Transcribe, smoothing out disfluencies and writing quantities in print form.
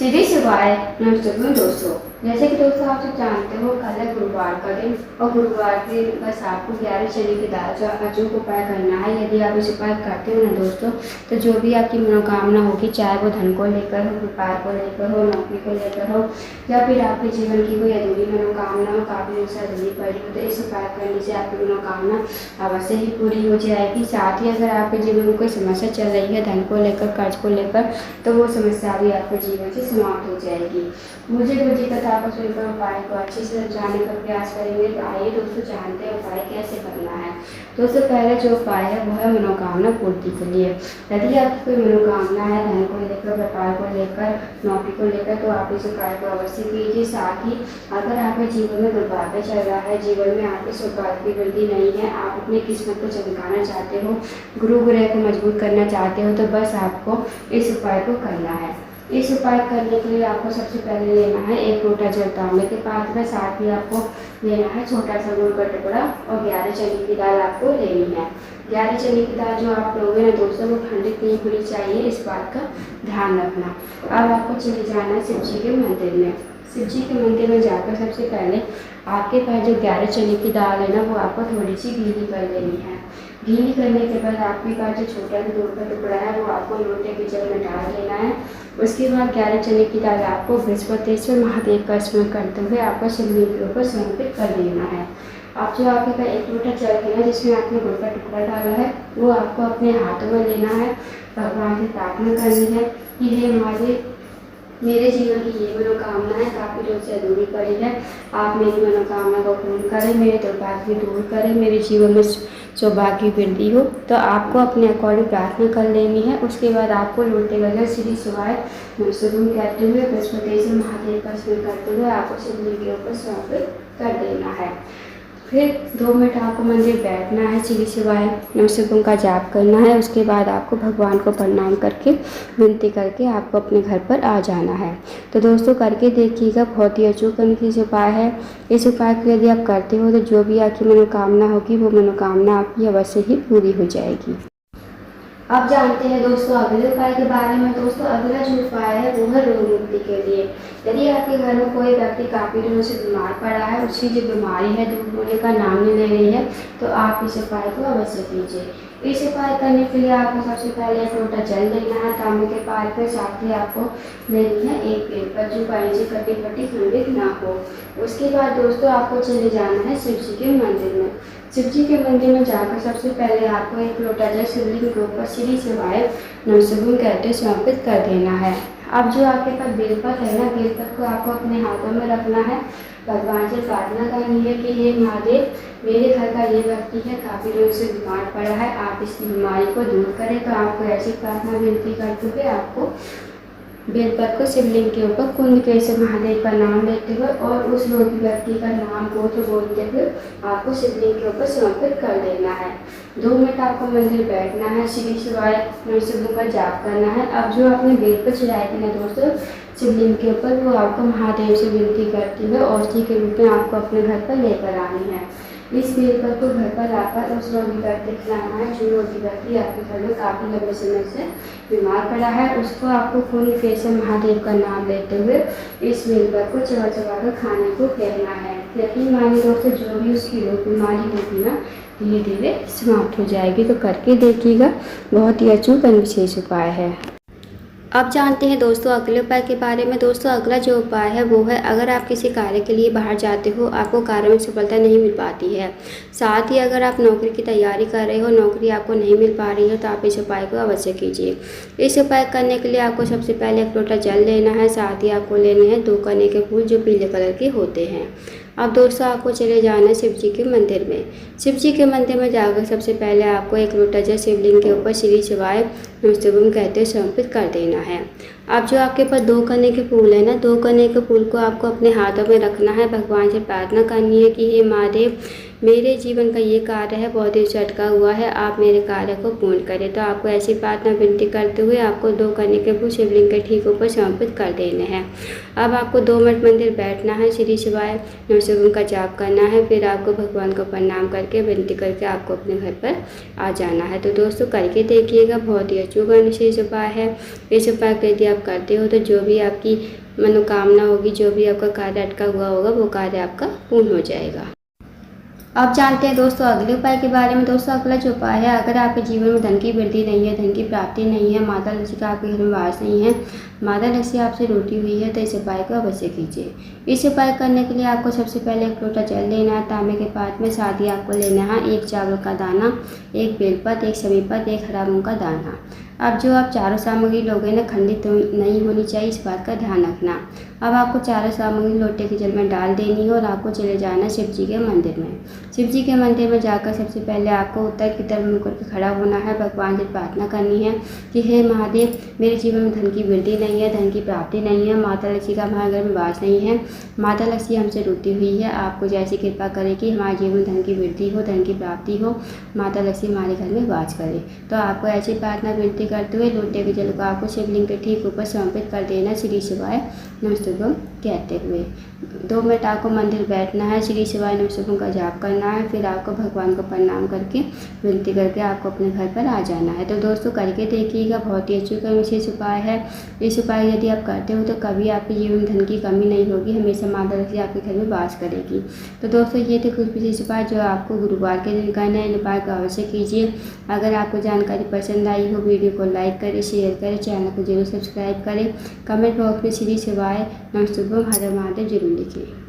सीधी शिवाय नमस्ते दोस्तों। जैसे कि दोस्तों आप सब जानते हो कल है गुरुवार का दिन और गुरुवार के दिन बस आपको 11 चने की दाल का अचूक उपाय करना है। यदि आप इस उपाय करते हो ना दोस्तों, तो जो भी आपकी मनोकामना होगी, चाहे वो धन को लेकर हो, व्यापार को लेकर हो, नौकरी को लेकर हो, या फिर आपके जीवन की कोई अधूरी मनोकामना हो, काफ़ी दिन से अधूरी पड़ी हो, तो इस उपाय करने से आपकी मनोकामना अवश्य ही पूरी हो जाएगी। साथ ही अगर आपके जीवन में कोई समस्या चल रही है धन को लेकर, कर्ज को लेकर, तो वो समस्या भी आपके जीवन से समाप्त हो जाएगी। मुझे गुरुजी कथा को सुनकर उपाय को अच्छे से समझाने का प्रयास करेंगे। तो आइए दोस्तों जानते हैं उपाय कैसे करना है। दोस्तों पहला जो उपाय है वो है मनोकामना पूर्ति के लिए। यदि आपकी कोई मनोकामना है धन को लेकर, व्यापार को लेकर, नौकरी को लेकर, तो आप इस उपाय को अवश्य कीजिए। साथ ही अगर आपके जीवन में दुर्भाग्य चल रहा है, जीवन में आपके सौभाग्य की वृद्धि नहीं है, आप अपनी किस्मत को चमकाना चाहते हो, गुरु ग्रह को मजबूत करना चाहते हो, तो बस आपको इस उपाय को करना है। इस उपाय करने के लिए आपको सबसे पहले लेना है 1 लोटा जल तांबे के पात्र में। साथ ही आपको लेना है छोटा सा गुड़ का टुकड़ा और 11 चने की दाल आपको लेनी है। 11 चने की दाल जो आप लोगे ना दोस्तों, वो खंडित नहीं होनी चाहिए, इस बात का ध्यान रखना। अब आपको चले जाना है शिव जी के मंदिर में। शिव जी के मंदिर में जाकर सबसे पहले आपके पास जो 11 चने की दाल है ना, वो आपको थोड़ी सी गीली कर लेनी है। गीली करने के बाद आपके पास जो छोटा सा गुड़ का टुकड़ा है वो आपको लोटे के जल में डाल देना है। उसके बाद 11 चने की दाल आपको बृहस्पतिश्वर महादेव का स्मरण करते हुए आपको शिवलिंग के ऊपर समर्पित कर देना है। अब जो आपके पास 1 लोटा जल है जिसमें आपने गुड़ का टुकड़ा डाला है, वो आपको अपने हाथों में लेना है। भगवान से प्रार्थना करनी है कि हे महादेव, मेरे जीवन की ये मनोकामना है, काफ़ी दिनों से अधूरी पड़ी है, आप मेरी मनोकामना को पूर्ण करें, मेरे दुर्भाग्य दूर करें, मेरे जीवन में सौभाग्य वृद्धि हो। तो आपको अपने अकॉर्डिंग प्रार्थना कर लेनी है। उसके बाद आपको लोटे गले श्री शिवाय शुरू कहते हुए बृहस्पतिश्वर महादेव का स्मरण करते हुए आपको शिवलिंग के ऊपर समर्पित कर देना है। फिर 2 मिनट आपको मंदिर बैठना है, श्री शिवाय नमः का जाप करना है। उसके बाद आपको भगवान को प्रणाम करके विनती करके आपको अपने घर पर आ जाना है। तो दोस्तों करके देखिएगा, बहुत ही अचूक अनुकूल उपाय है। इस उपाय को यदि आप करते हो तो जो भी आपकी मनोकामना होगी वो मनोकामना आपकी अवश्य ही पूरी हो जाएगी। अब जानते हैं दोस्तों अगले उपाय के बारे में। दोस्तों अगला जो उपाय है वो है रोग मुक्ति के लिए। यदि आपके घर में कोई व्यक्ति काफ़ी दिनों से बीमार पड़ा है, उसकी जो बीमारी है दूर होने का नाम नहीं ले रही है, तो आप इस उपाय को अवश्य कीजिए। इस उपाय करने के लिए आपको सबसे पहले 1 लोटा जल लेना है तांबे के पात्र में। साथ ही आपको लेनी है 1 बेलपत्र जो कहीं से कटी फटी खंडित ना हो। उसके बाद दोस्तों आपको चले जाना है शिव जी के मंदिर में। शिव जी के मंदिर में जाकर सबसे पहले आपको 1 लोटा जल शिवलिंग के ऊपर श्री शिवाय नमः कहते समर्पित कर देना है। अब जो आपके पास बेलपत्र है ना, बेलपत्र को आपको अपने हाथों में रखना है। भगवान से प्रार्थना करनी है कि हे महादेव, मेरे घर का ये व्यक्ति है, काफ़ी दिनों से बीमार पड़ा है, आप इसकी बीमारी को दूर करें। तो आपको ऐसी प्रार्थना विनती करते हुए आपको बेलपत्र को शिवलिंग के ऊपर कुंड के से महादेव का नाम लेते हुए और उस रोगी व्यक्ति का नाम गोत्र बोलते हुए आपको शिवलिंग के ऊपर समर्पित कर देना है। 2 मिनट आपको मंदिर बैठना है, श्री शिवाय नमः का जाप करना है। अब जो आपने बेलपत्र चढ़ाए थे ना दोस्तों शिवलिंग के ऊपर, वो आपको महादेव से विनती करते हुए औषधि के रूप में आपको अपने घर पर लेकर आनी है। इस बेलपत्र को घर पर लाकर उस रोगी व्यक्ति को खिलाना है जो रोगी व्यक्ति आपके घर में काफ़ी लंबे समय से बीमार पड़ा है। उसको आपको खून के से महादेव का नाम लेते हुए इस बेलपत्र को चबा चबा कर खाने को कहना है। यकीन मानिए दोस्तों, जो भी उसकी रोग बीमारी होगी ना धीरे धीरे समाप्त हो जाएगी। तो करके देखिएगा, बहुत ही अचूक और विशेष उपाय है। अब जानते हैं दोस्तों अगले उपाय के बारे में। दोस्तों अगला जो उपाय है वो है, अगर आप किसी कार्य के लिए बाहर जाते हो, आपको कार्य में सफलता नहीं मिल पाती है, साथ ही अगर आप नौकरी की तैयारी कर रहे हो, नौकरी आपको नहीं मिल पा रही है, तो आप इस उपाय को अवश्य कीजिए। इस उपाय करने के लिए आपको सबसे पहले 1 लोटा जल लेना है। साथ ही आपको लेने हैं 2 कने के फूल जो पीले कलर के होते हैं। अब दोस्तों आपको चले जाना है शिव जी के मंदिर में। शिव जी के मंदिर में जाकर सबसे पहले आपको 1 लोटा जल शिवलिंग के ऊपर श्री शिवाय नमः कहते हुए समर्पित कर देना है। अब जो आपके पास 2 कने के फूल है ना, 2 कने के फूल को आपको अपने हाथों में रखना है। भगवान से प्रार्थना करनी है कि हे महादेव, मेरे जीवन का ये कार्य है बहुत ही अटका हुआ है, आप मेरे कार्य को पूर्ण करें। तो आपको ऐसी प्रार्थना विनती करते हुए आपको 2 कने के फूल शिवलिंग के ठीक ऊपर समर्पित कर देने हैं। अब आपको 2 मिनट मंदिर बैठना है, श्री शिवाय नमः का जाप करना है। फिर आपको भगवान को प्रणाम करके विनती करके आपको अपने घर पर आ जाना है। तो दोस्तों करके देखिएगा, बहुत ही अचूक और विशेष उपाय है। इस उपाय को यदि आप करते हो तो जो भी आपकी मनोकामना होगी, जो भी आपका कार्य अटका हुआ होगा, वो कार्य आपका पूर्ण हो जाएगा। अब जानते हैं दोस्तों अगले उपाय के बारे में। दोस्तों अगला जो उपाय है, अगर आपके जीवन में धन की वृद्धि नहीं है, धन की प्राप्ति नहीं है, माता लक्ष्मी का आपके घर में वास नहीं है, माता लक्ष्मी आपसे रूठी हुई है, तो इस उपाय को अवश्य कीजिए। इस उपाय करने के लिए आपको सबसे पहले एक लोटा जल लेना है, तांबे के पात्र में। साथ ही आपको लेना है 1 चावल का दाना, 1 बेलपत्र, 1 समीपत्र, 1 हरा मूंग का दाना। अब जो आप चारों सामग्री लोगे ना, खंडित नहीं होनी चाहिए, इस बात का ध्यान रखना। अब आपको चारों सामग्री लोटे के जल में डाल देनी है और आपको चले जाना शिव जी के मंदिर में। शिव जी के मंदिर में जाकर सबसे पहले आपको उत्तर की तरफ मुड़ करके खड़ा होना है, भगवान से प्रार्थना करनी है कि हे महादेव, मेरे जीवन में धन की वृद्धि नहीं है, धन की प्राप्ति नहीं है, माता लक्ष्मी का हमारे घर में वास नहीं है, माता लक्ष्मी हमसे रूठी हुई है, आपको जैसी कृपा करे कि हमारे जीवन में धन की वृद्धि हो, धन की प्राप्ति हो, माता लक्ष्मी हमारे घर में वास करे। तो आपको ऐसी प्रार्थना विनती करते हुए लोटे के जल को आपको शिवलिंग के ठीक ऊपर समर्पित कर देना, श्री शिवाय नमस्तुभ्यम कहते हुए। 2 मिनट आपको मंदिर बैठना है, श्री शिवाय नमस्तुभ्यम का जाप करना है, फिर आपको भगवान को प्रणाम करके विनती करके आपको अपने घर पर आ जाना है। तो दोस्तों करके देखिएगा, बहुत ही अच्छा विशेष उपाय है। इस उपाय यदि आप करते हो तो कभी आपके जीवन में धन की कमी नहीं होगी, हमेशा माता लक्ष्मी आपके घर में वास करेगी। तो दोस्तों ये थे कुछ विशेष उपाय जो आपको गुरुवार के दिन करना है। इन उपाय को अवश्य कीजिए। अगर आपको जानकारी पसंद आई हो, वीडियो को लाइक करें, शेयर करें, चैनल को जरूर सब्सक्राइब करें, कमेंट बॉक्स में श्री शिवाय नमस्तुभ्यम हर हर महादेव जरूर लिखिए।